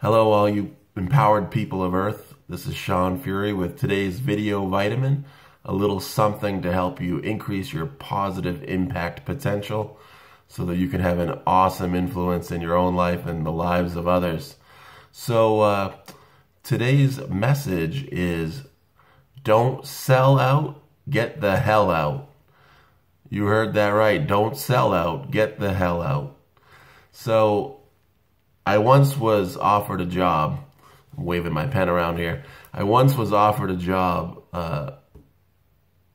Hello, all you empowered people of Earth. This is Sean Fury with today's video vitamin, a little something to help you increase your positive impact potential so that you can have an awesome influence in your own life and the lives of others. So today's message is don't sell out, get the hell out. You heard that right. Don't sell out, get the hell out. So I once was offered a job. I'm waving my pen around here. I once was offered a job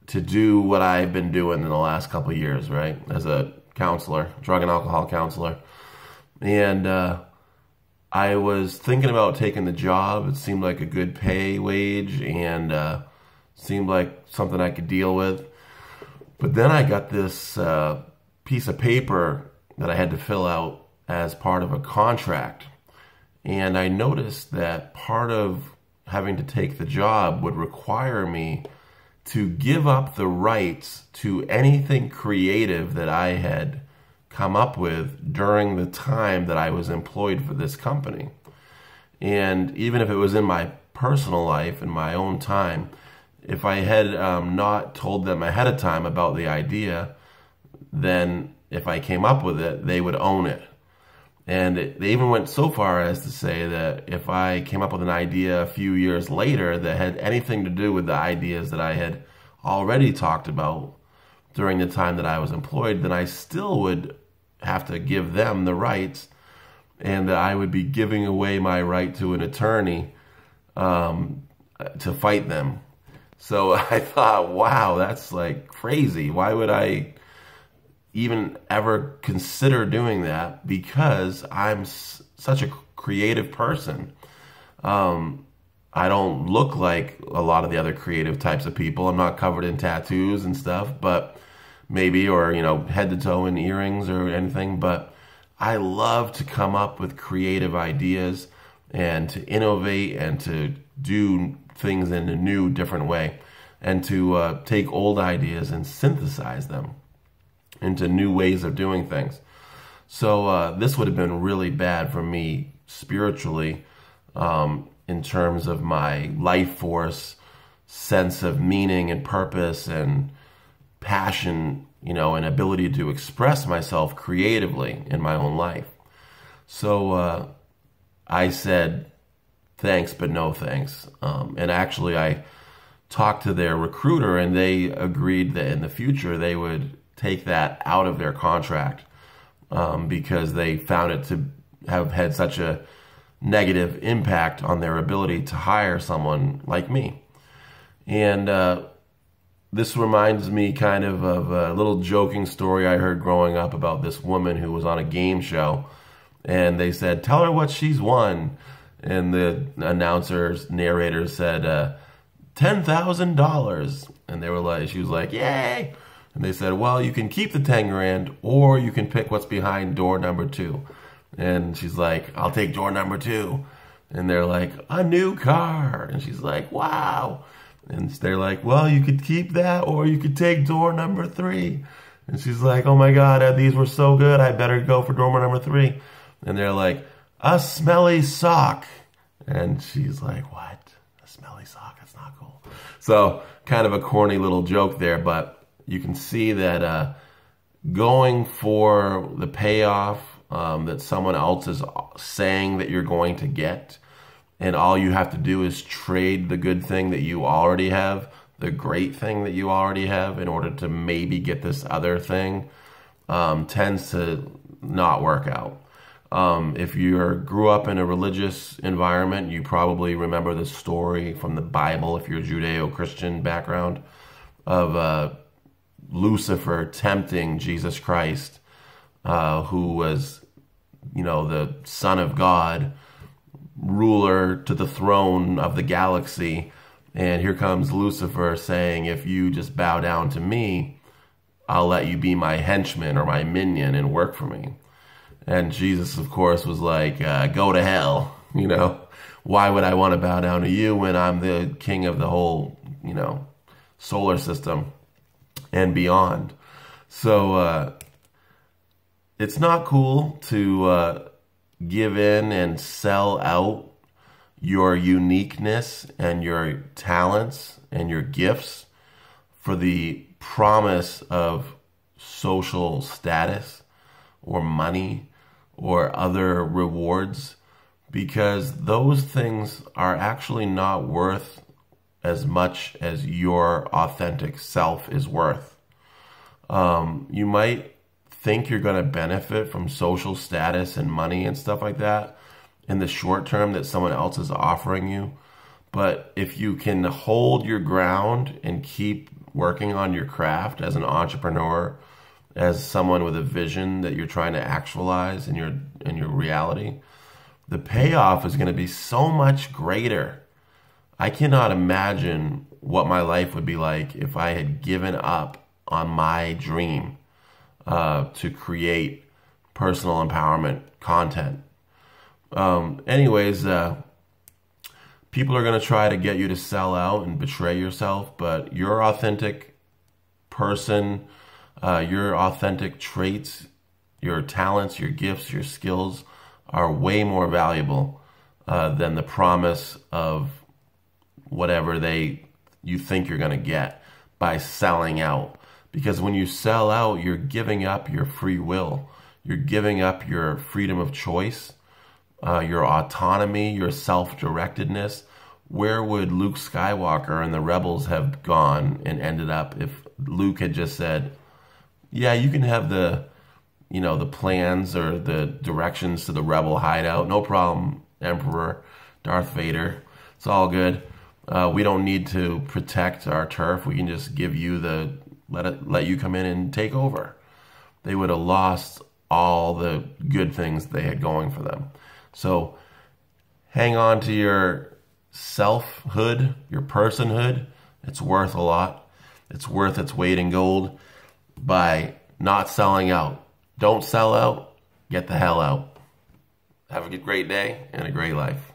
to do what I've been doing in the last couple of years, right? As a counselor, drug and alcohol counselor. And I was thinking about taking the job. It seemed like a good pay wage and seemed like something I could deal with. But then I got this piece of paper that I had to fill out as part of a contract. And I noticed that part of having to take the job would require me to give up the rights to anything creative that I had come up with during the time that I was employed for this company. And even if it was in my personal life, in my own time, if I had not told them ahead of time about the idea, then if I came up with it, they would own it. And they even went so far as to say that if I came up with an idea a few years later that had anything to do with the ideas that I had already talked about during the time that I was employed, then I still would have to give them the rights, and that I would be giving away my right to an attorney to fight them. So I thought, wow, that's like crazy. Why would I even ever consider doing that? Because I'm such a creative person. I don't look like a lot of the other creative types of people. I'm not covered in tattoos and stuff, but maybe, or, you know, head to toe in earrings or anything. But I love to come up with creative ideas and to innovate and to do things in a new, different way, and to take old ideas and synthesize them into new ways of doing things. So this would have been really bad for me spiritually, in terms of my life force, sense of meaning and purpose and passion, you know, and ability to express myself creatively in my own life. So I said thanks, but no thanks. And actually I talked to their recruiter, and they agreed that in the future they would take that out of their contract because they found it to have had such a negative impact on their ability to hire someone like me. And this reminds me kind of a little joking story I heard growing up about this woman who was on a game show, and they said, "Tell her what she's won." And the narrator said, $10,000. And they were like, she was like, "Yay!" And they said, "Well, you can keep the 10 grand, or you can pick what's behind door number 2. And she's like, "I'll take door number 2. And they're like, "A new car." And she's like, "Wow." And they're like, "Well, you could keep that, or you could take door number 3. And she's like, "Oh my God, these were so good. I better go for door number 3. And they're like, "A smelly sock." And she's like, "What? A smelly sock? That's not cool." So kind of a corny little joke there, but you can see that going for the payoff that someone else is saying that you're going to get, and all you have to do is trade the good thing that you already have, the great thing that you already have, in order to maybe get this other thing, tends to not work out. If you grew up in a religious environment, you probably remember the story from the Bible, if you're a Judeo-Christian background, of Lucifer tempting Jesus Christ, who was, you know, the Son of God, ruler to the throne of the galaxy. And here comes Lucifer saying, "If you just bow down to me, I'll let you be my henchman or my minion and work for me." And Jesus, of course, was like, "Go to hell. You know, why would I want to bow down to you when I'm the king of the whole, you know, solar system and beyond?" So it's not cool to give in and sell out your uniqueness and your talents and your gifts for the promise of social status or money or other rewards, because those things are actually not worth as much as your authentic self is worth. You might think you're going to benefit from social status and money and stuff like that in the short term that someone else is offering you. But if you can hold your ground and keep working on your craft as an entrepreneur, as someone with a vision that you're trying to actualize in your reality, the payoff is going to be so much greater. I cannot imagine what my life would be like if I had given up on my dream to create personal empowerment content. Anyways, people are going to try to get you to sell out and betray yourself, but your authentic person, your authentic traits, your talents, your gifts, your skills are way more valuable than the promise of whatever you think you're going to get by selling out. Because when you sell out, you're giving up your free will. You're giving up your freedom of choice, your autonomy, your self-directedness. Where would Luke Skywalker and the rebels have gone and ended up if Luke had just said, yeah, you can have the plans or the directions to the rebel hideout. No problem, Emperor Darth Vader. It's all good. We don't need to protect our turf. We can just give you let you come in and take over. They would have lost all the good things they had going for them. So hang on to your selfhood, your personhood. It's worth a lot. It's worth its weight in gold by not selling out. Don't sell out. Get the hell out. Have a great day and a great life.